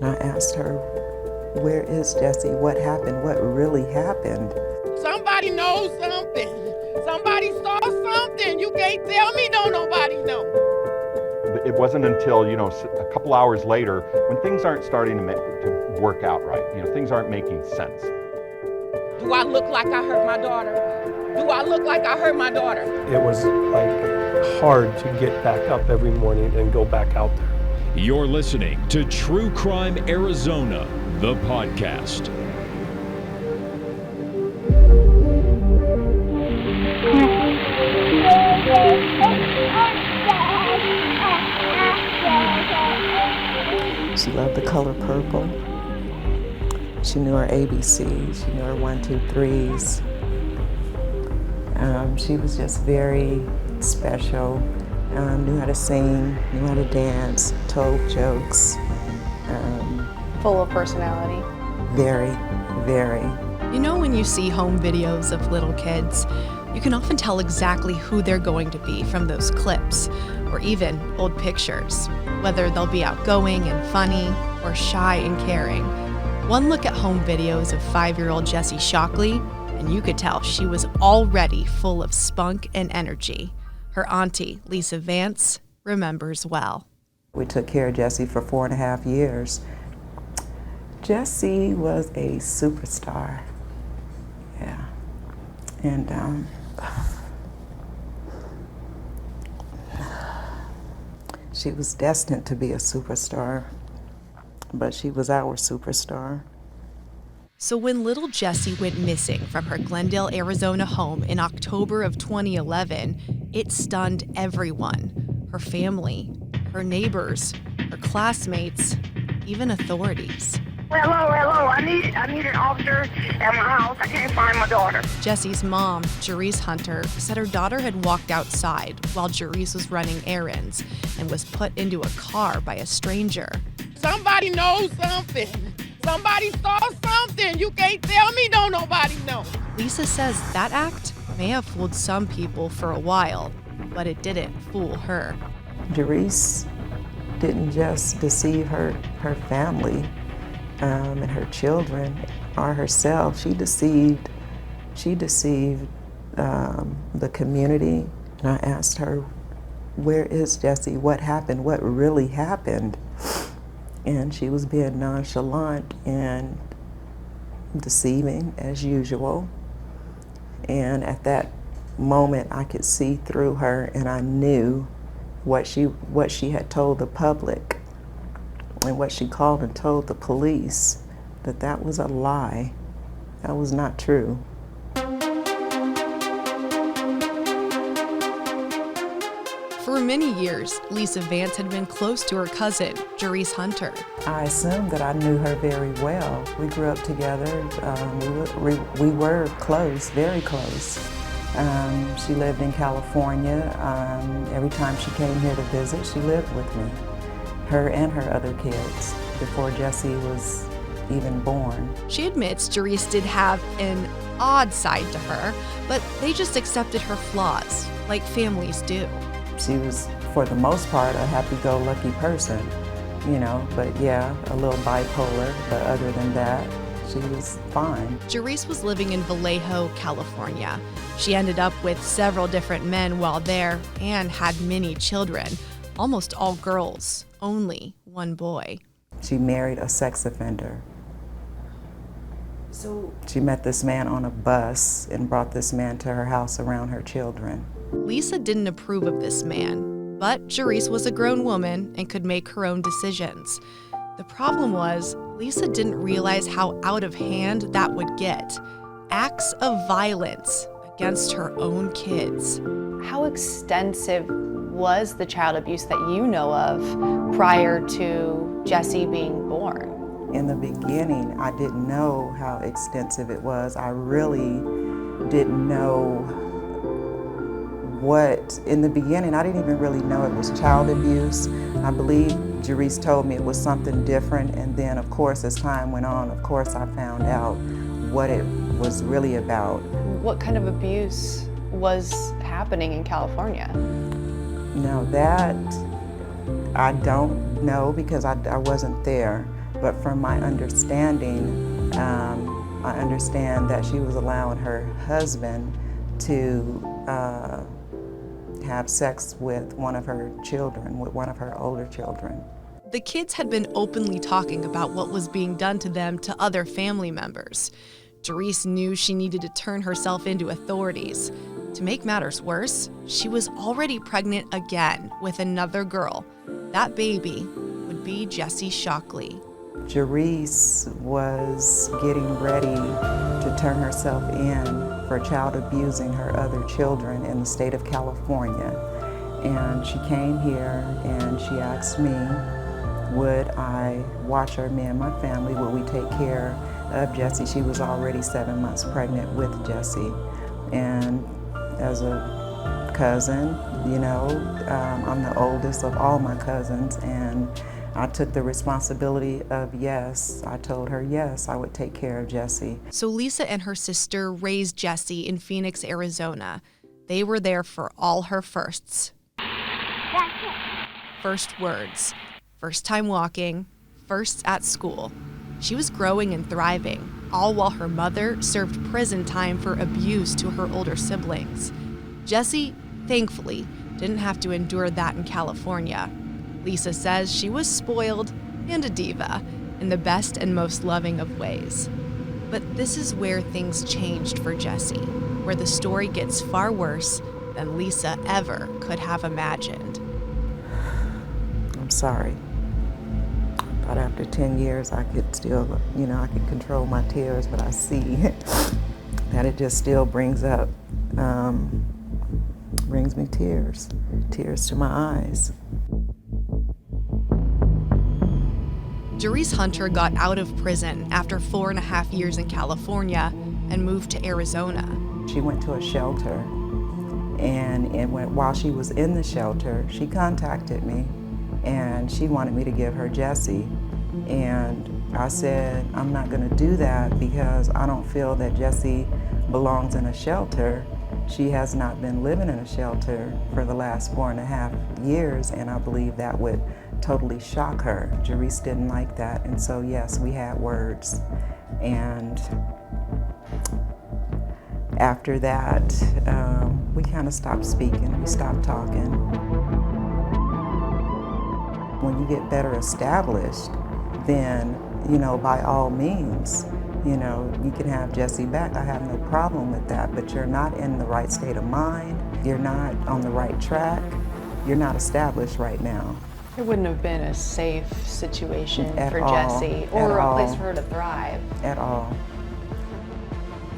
I asked her, where is Jhessye? What happened? What really happened? Somebody knows something. Somebody saw something. You can't tell me don't nobody know. It wasn't until, a couple hours later when things aren't starting to work out right. Things aren't making sense. Do I look like I hurt my daughter? Do I look like I hurt my daughter? It was hard to get back up every morning and go back out there. You're listening to True Crime Arizona, the podcast. She loved the color purple. She knew her ABCs. She knew her 1, 2, 3s. She was just very special. Knew how to sing, knew how to dance, told jokes. Full of personality. Very, very. You know, when you see home videos of little kids, you can often tell exactly who they're going to be from those clips, or even old pictures, whether they'll be outgoing and funny, or shy and caring. One look at home videos of 5-year-old Jhessye Shockley, and you could tell she was already full of spunk and energy. Her auntie, Lisa Vance, remembers well. We took care of Jhessye for 4.5 years. Jhessye was a superstar. Yeah. And she was destined to be a superstar, but she was our superstar. So when little Jhessye went missing from her Glendale, Arizona home in October of 2011, it stunned everyone. Her family, her neighbors, her classmates, even authorities. Hello. I need an officer at my house. I can't find my daughter. Jhessye's mom, Jhessye Hunter, said her daughter had walked outside while Jhessye was running errands and was put into a car by a stranger. Somebody knows something. Somebody saw something. You can't tell me don't nobody know. Lisa says that act may have fooled some people for a while, but it didn't fool her. Jhessye didn't just deceive her family and her children or herself. She deceived the community. And I asked her, where is Jhessye? What happened? What really happened? And she was being nonchalant and deceiving as usual. And at that moment, I could see through her, and I knew what she had told the public and what she called and told the police, that was a lie. That was not true. For many years, Lisa Vance had been close to her cousin, Jhessye Hunter. I assumed that I knew her very well. We grew up together. We were close, very close. She lived in California. Every time she came here to visit, she lived with me, her and her other kids, before Jhessye was even born. She admits Jhessye did have an odd side to her, but they just accepted her flaws, like families do. She was, for the most part, a happy-go-lucky person, but yeah, a little bipolar, but other than that, she was fine. Jhessye was living in Vallejo, California. She ended up with several different men while there and had many children, almost all girls, only one boy. She married a sex offender. So she met this man on a bus and brought this man to her house around her children. Lisa didn't approve of this man, but Jhessye was a grown woman and could make her own decisions. The problem was, Lisa didn't realize how out of hand that would get. Acts of violence against her own kids. How extensive was the child abuse that you know of prior to Jhessye being born? In the beginning, I didn't know how extensive it was. I really didn't know in the beginning, I didn't even really know it was child abuse. I believe Jhessye told me it was something different, and then of course as time went on, of course I found out what it was really about. What kind of abuse was happening in California? Now that I don't know, because I wasn't there. But from my understanding, I understand that she was allowing her husband to have sex with one of her children, with one of her older children. The kids had been openly talking about what was being done to them to other family members. Jhessye knew she needed to turn herself into authorities. To make matters worse, she was already pregnant again with another girl. That baby would be Jhessye Shockley. Jhessye was getting ready to turn herself in for child abusing her other children in the state of California. And she came here and she asked me, would I watch her, me and my family, would we take care of Jhessye? She was already 7 months pregnant with Jhessye. And as a cousin, you know, I'm the oldest of all my cousins, and I took the responsibility of yes. I told her yes, I would take care of Jhessye. So Lisa and her sister raised Jhessye in Phoenix, Arizona. They were there for all her firsts. First words, first time walking, firsts at school. She was growing and thriving, all while her mother served prison time for abuse to her older siblings. Jhessye, thankfully, didn't have to endure that in California. Lisa says she was spoiled and a diva in the best and most loving of ways. But this is where things changed for Jhessye, where the story gets far worse than Lisa ever could have imagined. I'm sorry. But after 10 years, I could still, you know, I could control my tears, but I see that it just still brings me tears to my eyes. Jhessye Hunter got out of prison after 4.5 years in California and moved to Arizona. She went to a shelter, and while she was in the shelter, she contacted me, and she wanted me to give her Jhessye. And I said, I'm not going to do that because I don't feel that Jhessye belongs in a shelter. She has not been living in a shelter for the last 4.5 years, and I believe that would totally shock her. Jhessye didn't like that, and so yes, we had words. And after that, we kind of stopped speaking, we stopped talking. When you get better established, then, you know, by all means, you know, you can have Jhessye back. I have no problem with that, but you're not in the right state of mind. You're not on the right track. You're not established right now. It wouldn't have been a safe situation At for all. Jhessye or At a place all. for her to thrive. At all.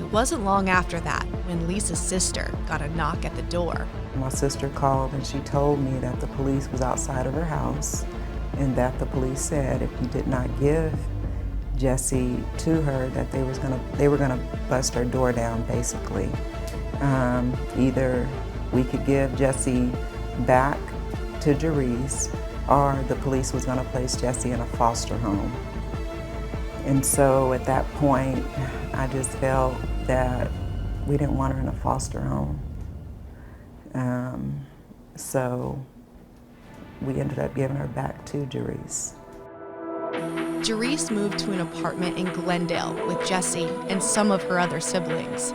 It wasn't long after that when Lisa's sister got a knock at the door. My sister called and she told me that the police was outside of her house and that the police said if you did not give Jhessye to her, that they were gonna bust her door down, basically. Either we could give Jhessye back to Jhessye, or the police was gonna place Jhessye in a foster home. And so at that point, I just felt that we didn't want her in a foster home. So we ended up giving her back to Jhessye. Jhessye moved to an apartment in Glendale with Jhessye and some of her other siblings.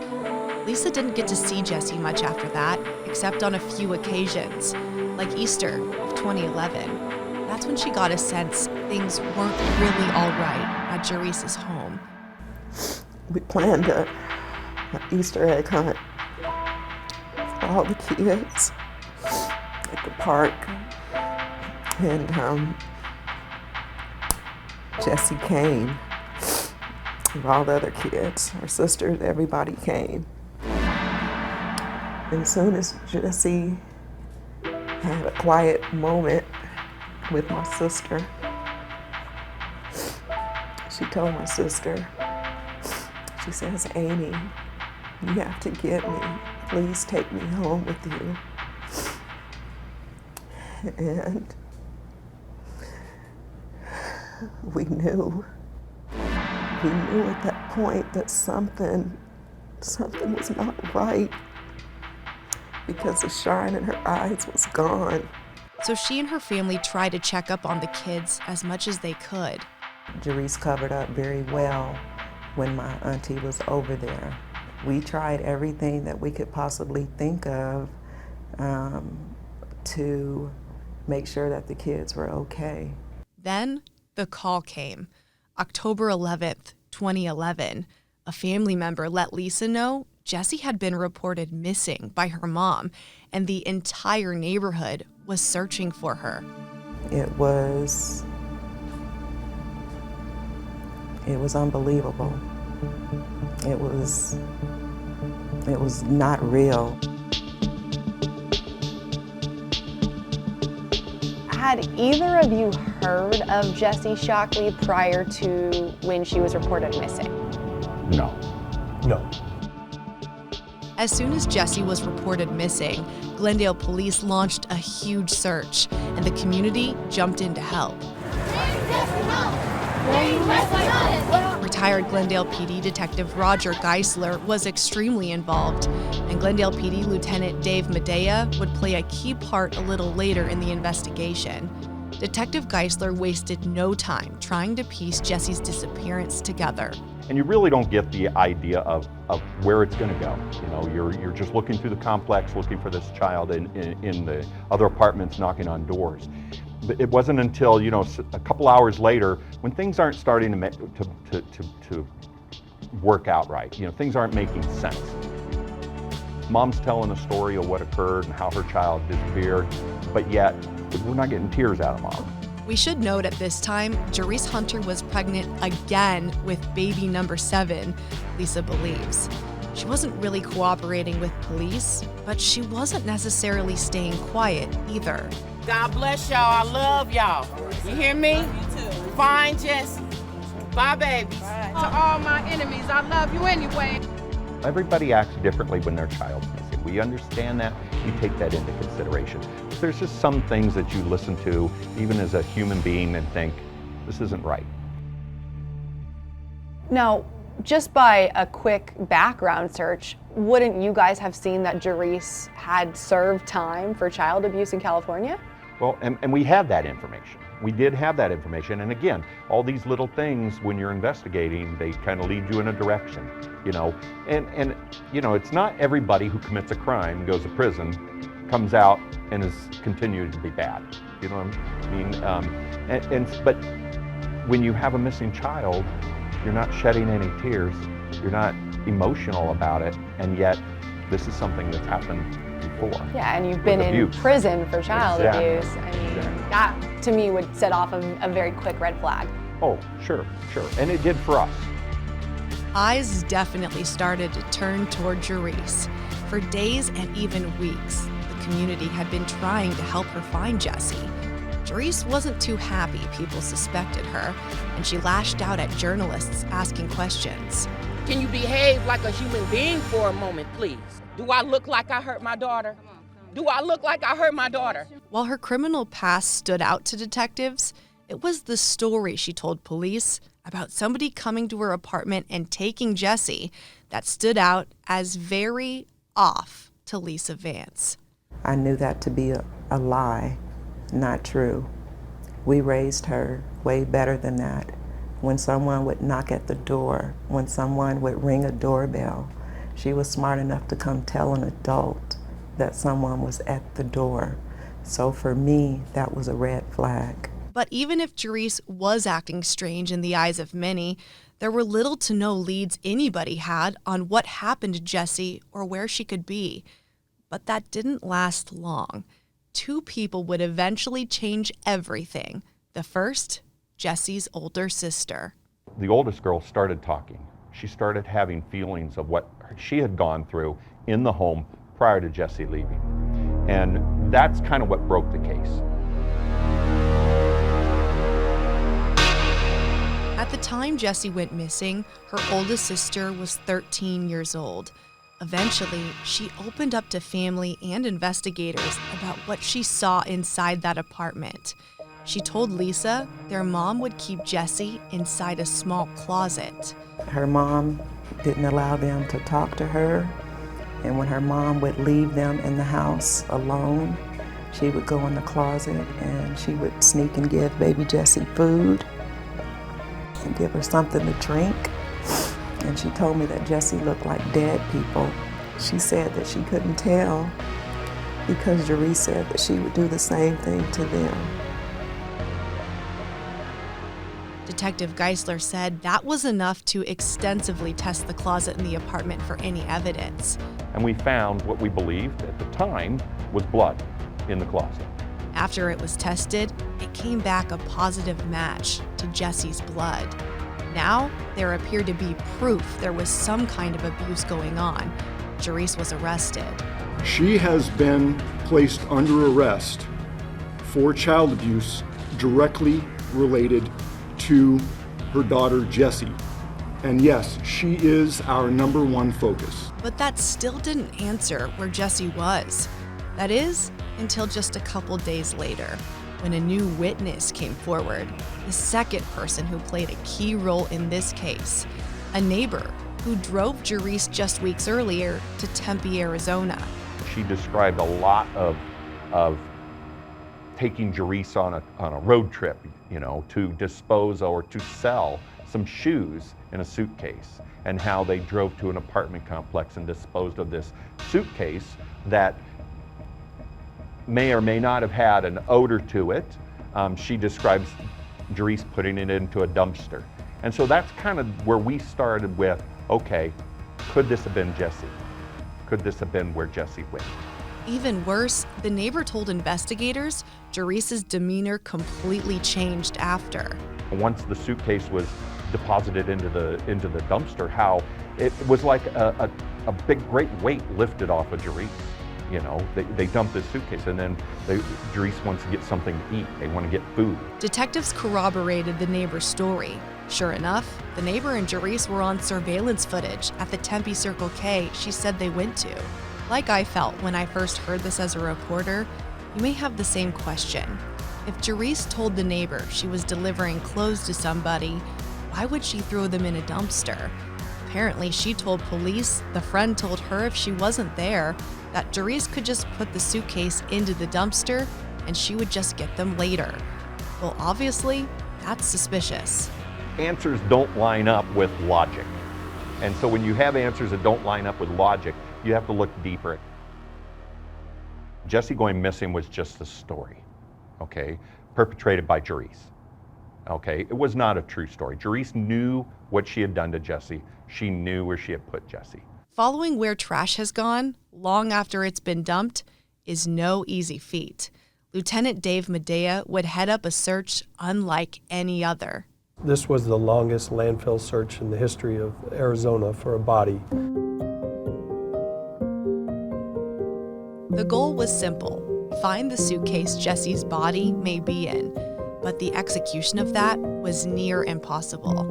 Lisa didn't get to see Jhessye much after that, except on a few occasions, like Easter of 2011. That's when she got a sense things weren't really all right at Jhessye's home. We planned an Easter egg hunt for all the kids at the park, and Jhessye came, and all the other kids, her sisters, everybody came. And as soon as Jhessye had a quiet moment with my sister, she told my sister, she says, Amy, you have to get me. Please take me home with you. And we knew at that point that something was not right, because the shine in her eyes was gone. So she and her family tried to check up on the kids as much as they could. Jhessye covered up very well when my auntie was over there. We tried everything that we could possibly think of to make sure that the kids were okay. Then the call came. October 11th, 2011. A family member let Lisa know Jhessye had been reported missing by her mom, and the entire neighborhood was searching for her. It was unbelievable. It was not real. Had either of you heard of Jhessye Shockley prior to when she was reported missing? No. No. As soon as Jhessye was reported missing, Glendale police launched a huge search, and the community jumped in to help. Retired Glendale PD Detective Roger Geisler was extremely involved, and Glendale PD Lieutenant Dave Medea would play a key part a little later in the investigation. Detective Geisler wasted no time trying to piece Jessie's disappearance together. And you really don't get the idea of where it's going to go. You know, you're just looking through the complex, looking for this child in the other apartments, knocking on doors. But it wasn't until, you know, a couple hours later, when things aren't starting to work out right. You know, things aren't making sense. Mom's telling a story of what occurred and how her child disappeared, but yet we're not getting tears out of Mom. We should note at this time, Jhessye Hunter was pregnant again with baby number 7, Lisa believes. She wasn't really cooperating with police, but she wasn't necessarily staying quiet either. God bless y'all. I love y'all. You hear me? You too. Fine, Jhessye. Bye, babies. Bye. To all my enemies, I love you anyway. Everybody acts differently when their child's missing. We understand that. We take that into consideration. But there's just some things that you listen to, even as a human being, and think, this isn't right. Now, just by a quick background search, wouldn't you guys have seen that Jhessye had served time for child abuse in California? Well, and we had that information. We did have that information. And again, all these little things, when you're investigating, they kind of lead you in a direction, you know. And you know, it's not everybody who commits a crime, goes to prison, comes out and is continued to be bad. You know what I mean? But when you have a missing child, you're not shedding any tears. You're not emotional about it. And yet, this is something that's happened before. Yeah, and you've been in prison for child abuse. I mean, that to me would set off a very quick red flag. Oh, sure. And it did for us. Eyes definitely started to turn toward Jhessye. For days and even weeks, the community had been trying to help her find Jhessye. Jhessye wasn't too happy people suspected her, and she lashed out at journalists asking questions. Can you behave like a human being for a moment, please? Do I look like I hurt my daughter? Do I look like I hurt my daughter? While her criminal past stood out to detectives, it was the story she told police about somebody coming to her apartment and taking Jhessye that stood out as very off to Lisa Vance. I knew that to be a lie, not true. We raised her way better than that. When someone would knock at the door, when someone would ring a doorbell, she was smart enough to come tell an adult that someone was at the door. So for me, that was a red flag. But even if Jhessye was acting strange in the eyes of many, there were little to no leads anybody had on what happened to Jhessye or where she could be. But that didn't last long. 2 people would eventually change everything. The first, Jessie's older sister. The oldest girl started talking. She started having feelings of what she had gone through in the home prior to Jhessye leaving. And that's kind of what broke the case. At the time Jhessye went missing, her oldest sister was 13 years old. Eventually, she opened up to family and investigators about what she saw inside that apartment. She told Lisa their mom would keep Jhessye inside a small closet. Her mom didn't allow them to talk to her, and when her mom would leave them in the house alone, she would go in the closet and she would sneak and give baby Jhessye food. and give her something to drink. And she told me that Jhessye looked like dead people. She said that she couldn't tell because Jhessye said that she would do the same thing to them. Detective Geisler said that was enough to extensively test the closet in the apartment for any evidence. And we found what we believed at the time was blood in the closet. After it was tested, it came back a positive match to Jhessye's blood. Now, there appeared to be proof there was some kind of abuse going on. Jhessye was arrested. She has been placed under arrest for child abuse directly related to her daughter, Jhessye. And yes, she is our #1 focus. But that still didn't answer where Jhessye was. That is, until just a couple days later, when a new witness came forward, the second person who played a key role in this case, a neighbor who drove Jhessye just weeks earlier to Tempe, Arizona. She described a lot of taking Jhessye on a road trip, to dispose or to sell some shoes in a suitcase, and how they drove to an apartment complex and disposed of this suitcase that may or may not have had an odor to it. She describes Jhessye putting it into a dumpster. And so that's kind of where we started with, okay, could this have been Jhessye? Could this have been where Jhessye went? Even worse, the neighbor told investigators Jhessye's demeanor completely changed after. Once the suitcase was deposited into the dumpster, how it was like a big, great weight lifted off of Jhessye. They dumped this suitcase, and then Jhessye wants to get something to eat. They want to get food. Detectives corroborated the neighbor's story. Sure enough, the neighbor and Jhessye were on surveillance footage at the Tempe Circle K she said they went to. Like I felt when I first heard this as a reporter, you may have the same question. If Jhessye told the neighbor she was delivering clothes to somebody, why would she throw them in a dumpster? Apparently, she told police the friend told her if she wasn't there, that Jhessye could just put the suitcase into the dumpster and she would just get them later. Well, obviously, that's suspicious. Answers don't line up with logic. And so when you have answers that don't line up with logic, you have to look deeper. Jhessye going missing was just a story, okay, perpetrated by Jhessye. Okay, it was not a true story. Jhessye knew what she had done to Jhessye. She knew where she had put Jhessye. Following where trash has gone, long after it's been dumped, is no easy feat. Lieutenant Dave Medea would head up a search unlike any other. This was the longest landfill search in the history of Arizona for a body. The goal was simple: find the suitcase Jhessye's body may be in. But the execution of that was near impossible.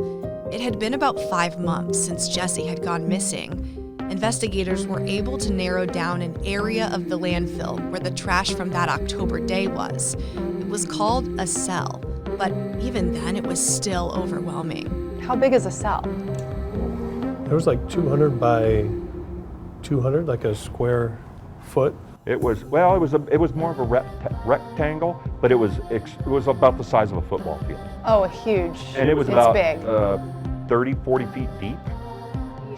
It had been about 5 months since Jhessye had gone missing. Investigators were able to narrow down an area of the landfill where the trash from that October day was. It was called a cell, but even then it was still overwhelming. How big is a cell? It was like 200 by 200, like a square foot. It was more of a rectangle, but it was about the size of a football field. Oh, a huge. And it was it's about big. 30, 40 feet deep.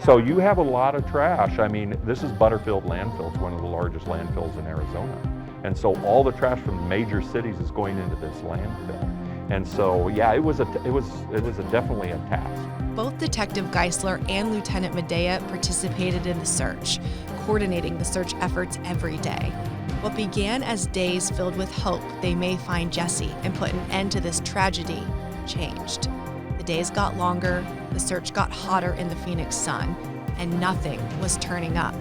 So you have a lot of trash. I mean, this is Butterfield landfill. It's one of the largest landfills in Arizona. And so all the trash from major cities is going into this landfill. And so, yeah, it was definitely a task. Both Detective Geisler and Lieutenant Medea participated in the search, coordinating the search efforts every day. What began as days filled with hope they may find Jhessye and put an end to this tragedy changed. The days got longer, the search got hotter in the Phoenix sun, and nothing was turning up.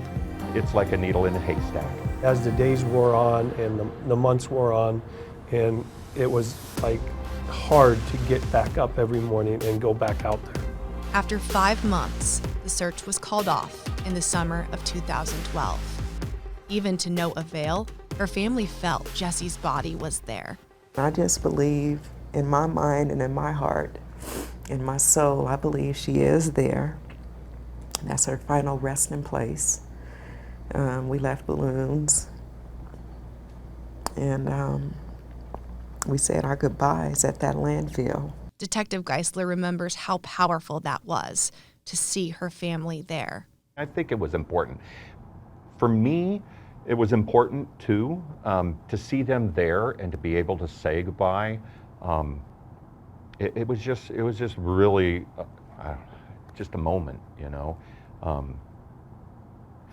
It's like a needle in a haystack. As the days wore on and the months wore on, and it was like hard to get back up every morning and go back out there. After 5 months, the search was called off in the summer of 2012. Even to no avail, her family felt Jhessye's body was there. I just believe in my mind and in my heart, in my soul, I believe she is there. That's her final resting place. We left balloons and we said our goodbyes at that landfill. Detective Geisler remembers how powerful that was to see her family there. I think it was important. For me, it was important too, to see them there and to be able to say goodbye. It was just really just a moment, you know.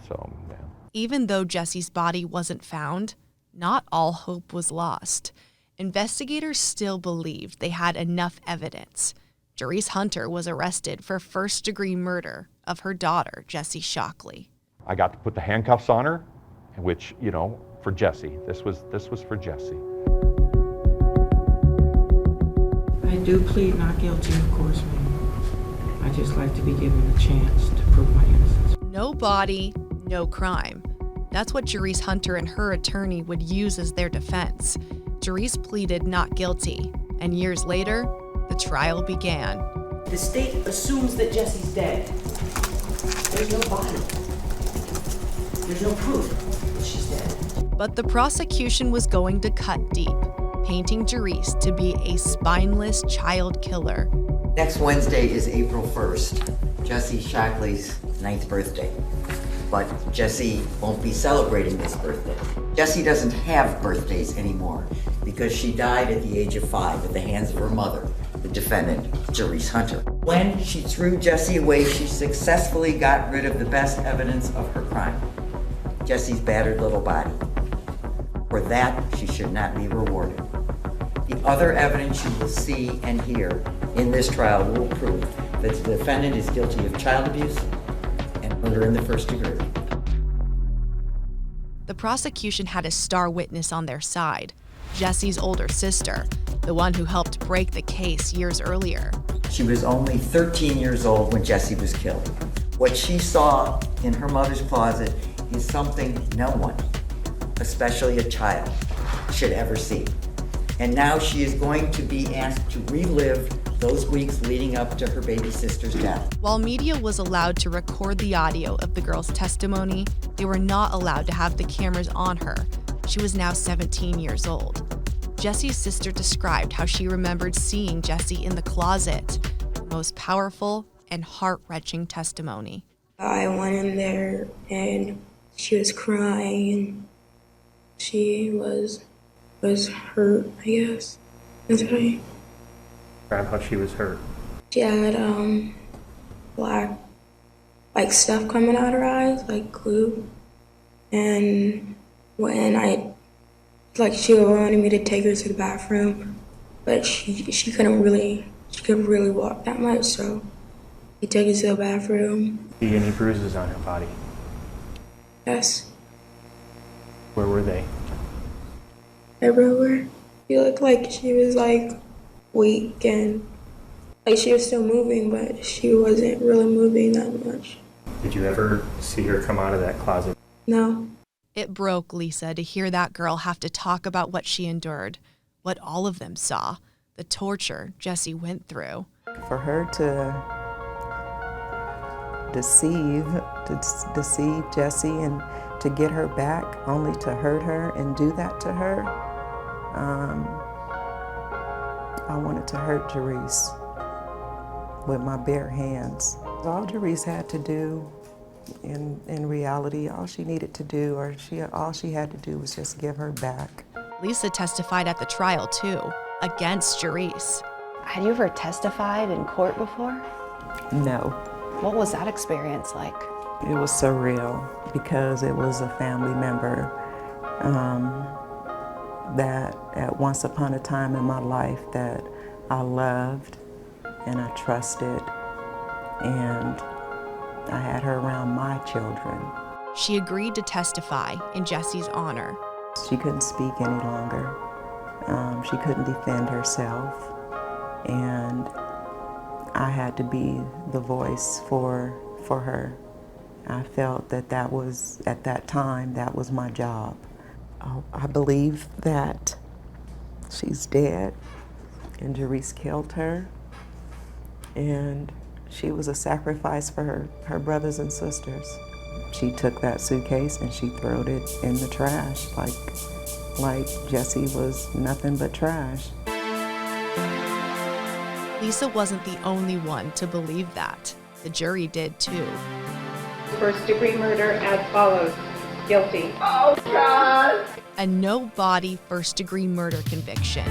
Yeah. Even though Jhessye's body wasn't found, not all hope was lost. Investigators still believed they had enough evidence. Jhessye Hunter was arrested for first-degree murder of her daughter, Jhessye Shockley. I got to put the handcuffs on her, which, you know, for Jhessye. This was for Jhessye. I do plead not guilty, of course, ma'am. I just like to be given a chance to prove my innocence. No body, no crime. That's what Jhessye Hunter and her attorney would use as their defense. Jhessye pleaded not guilty, and years later, the trial began. The state assumes that Jesse's dead. There's no body. There's no proof that she's dead. But the prosecution was going to cut deep, painting Jhessye to be a spineless child killer. Next Wednesday is April 1st, Jhessye Shockley's 9th birthday. But Jhessye won't be celebrating this birthday. Jhessye doesn't have birthdays anymore because she died at the age of 5 at the hands of her mother, the defendant, Jhessye Hunter. When she threw Jhessye away, she successfully got rid of the best evidence of her crime, Jessye's battered little body. For that, she should not be rewarded. The other evidence you will see and hear in this trial will prove that the defendant is guilty of child abuse and murder in the first degree. The prosecution had a star witness on their side, Jesse's older sister, the one who helped break the case years earlier. She was only 13 years old when Jhessye was killed. What she saw in her mother's closet is something no one, especially a child, should ever see. And now she is going to be asked to relive those weeks leading up to her baby sister's death. While media was allowed to record the audio of the girl's testimony, they were not allowed to have the cameras on her. She was now 17 years old. Jesse's sister described how she remembered seeing Jhessye in the closet, the most powerful and heart-wrenching testimony. I went in there and she was crying and she was hurt, I guess. That's right. Describe how she was hurt. She had black stuff coming out her eyes, like glue. And when she wanted me to take her to the bathroom, but she couldn't really walk that much, so he took her to the bathroom. See any bruises on her body? Yes. Where were they? Everywhere. She looked like she was weak and she was still moving, but she wasn't really moving that much. Did you ever see her come out of that closet? No. It broke Lisa to hear that girl have to talk about what she endured, what all of them saw, the torture Jhessye went through. For her to deceive Jhessye and to get her back only to hurt her and do that to her, I wanted to hurt Jhessye with my bare hands. All Jhessye had to do in reality, all she needed to do, all she had to do was just give her back. Lisa testified at the trial too, against Jhessye. Had you ever testified in court before? No. What was that experience like? It was surreal because it was a family member that at once upon a time in my life that I loved and I trusted, and I had her around my children. She agreed to testify in Jhessye's honor. She couldn't speak any longer. She couldn't defend herself, and I had to be the voice for her. I felt that was, at that time, that was my job. I believe that she's dead and Jhessye killed her, and she was a sacrifice for her brothers and sisters. She took that suitcase and she threw it in the trash like Jhessye was nothing but trash. Lisa wasn't the only one to believe that. The jury did too. First-degree murder as follows. Guilty. Oh, God! A no-body first-degree murder conviction.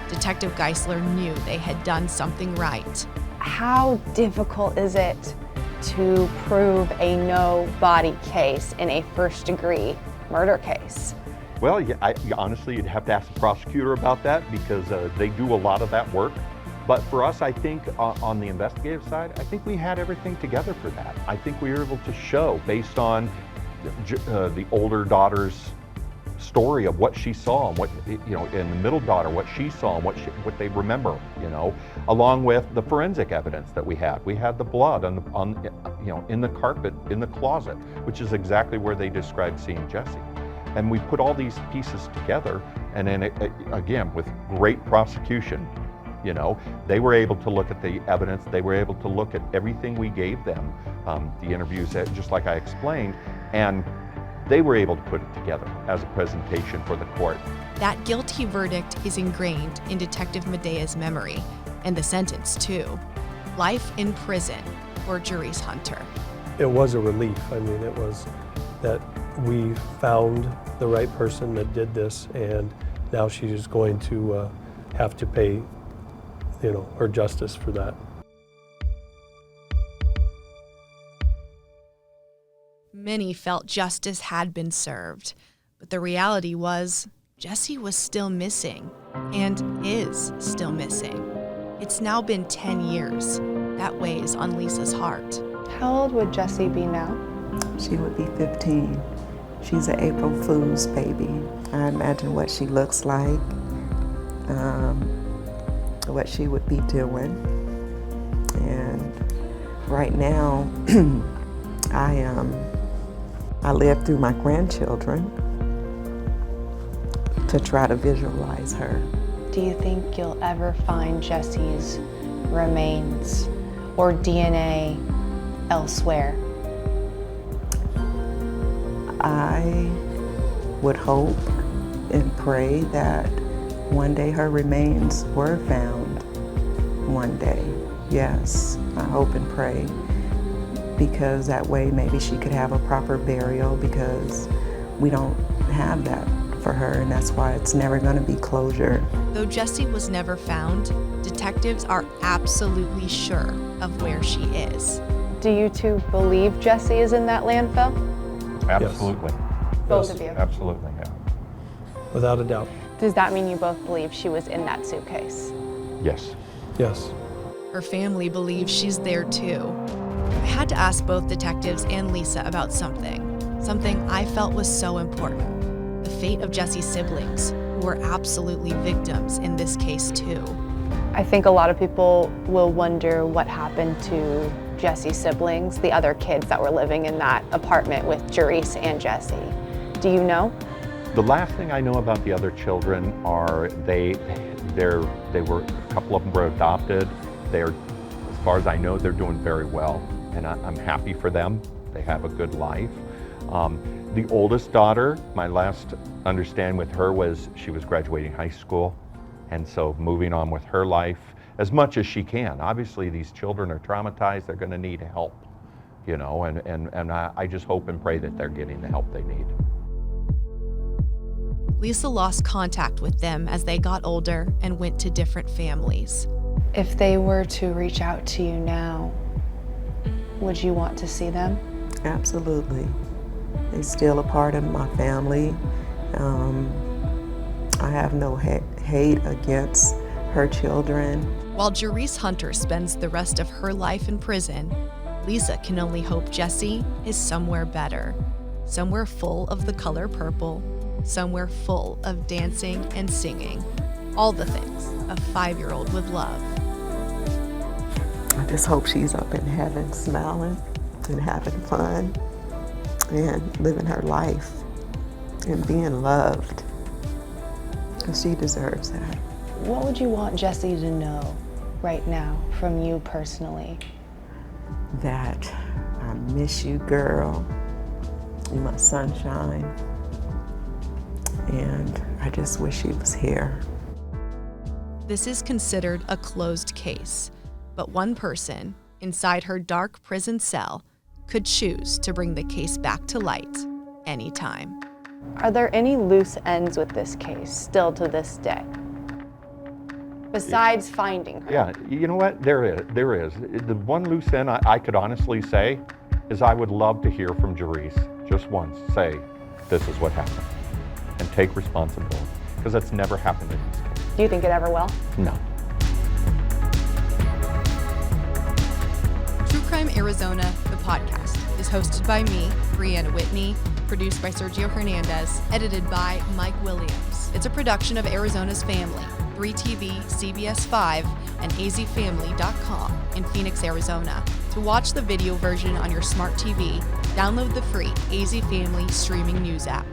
Detective Geisler knew they had done something right. How difficult is it to prove a no-body case in a first-degree murder case? Well, honestly, you'd have to ask the prosecutor about that because they do a lot of that work. But for us, I think on the investigative side, I think we had everything together for that. I think we were able to show, based on the older daughter's story of what she saw and what, and the middle daughter, what she saw and what they remember, along with the forensic evidence that we had. We had the blood in the carpet, in the closet, which is exactly where they described seeing Jhessye. And we put all these pieces together, and then again, with great prosecution, they were able to look at the evidence, they were able to look at everything we gave them, the interviews, just like I explained, and they were able to put it together as a presentation for the court. That guilty verdict is ingrained in Detective Medea's memory, and the sentence too. Life in prison for Jhessye Hunter. It was a relief. I mean, it was that we found the right person that did this, and now she is going to have to pay, her justice for that. Many felt justice had been served, but the reality was Jhessye was still missing, and is still missing. It's now been 10 years. That weighs on Lisa's heart. How old would Jhessye be now? She would be 15. She's an April Fool's baby. I imagine what she looks like, what she would be doing. And right now, I live through my grandchildren to try to visualize her. Do you think you'll ever find Jhessye's remains or DNA elsewhere? I would hope and pray that one day her remains were found. One day, yes, I hope and pray, because that way maybe she could have a proper burial, because we don't have that for her, and that's why it's never going to be closure. Though Jhessye was never found, detectives are absolutely sure of where she is. Do you two believe Jhessye is in that landfill? Absolutely. Yes. Both of you? Absolutely, yeah. Without a doubt. Does that mean you both believe she was in that suitcase? Yes. Yes. Her family believes she's there too. I had to ask both detectives and Lisa about something I felt was so important. The fate of Jhessye's siblings, who were absolutely victims in this case too. I think a lot of people will wonder what happened to Jhessye's siblings, the other kids that were living in that apartment with Jhessye and Jhessye. Do you know? The last thing I know about the other children are a couple of them were adopted. As far as I know, they're doing very well, and I'm happy for them. They have a good life. The oldest daughter, my last understanding with her was she was graduating high school, and so moving on with her life as much as she can. Obviously, these children are traumatized. They're going to need help, and I just hope and pray that they're getting the help they need. Lisa lost contact with them as they got older and went to different families. If they were to reach out to you now, would you want to see them? Absolutely. They're still a part of my family. I have no hate against her children. While Jhessye Hunter spends the rest of her life in prison, Lisa can only hope Jhessye is somewhere better. Somewhere full of the color purple, somewhere full of dancing and singing. All the things a 5-year-old would love. I just hope she's up in heaven smiling and having fun and living her life and being loved, because she deserves that. What would you want Jhessye to know right now from you personally? That I miss you, girl. You're my sunshine. And I just wish she was here. This is considered a closed case, But one person inside her dark prison cell could choose to bring the case back to light anytime. Are there any loose ends with this case still to this day? Besides finding her? Yeah, you know what? There is. The one loose end I could honestly say is I would love to hear from Jhessye just once say, this is what happened, and take responsibility, because that's never happened in this case. Do you think it ever will? No. True Crime Arizona, the podcast, is hosted by me, Brianna Whitney, produced by Sergio Hernandez, edited by Mike Williams. It's a production of Arizona's Family, 3TV, CBS 5, and azfamily.com in Phoenix, Arizona. To watch the video version on your smart TV, download the free AZ Family streaming news app.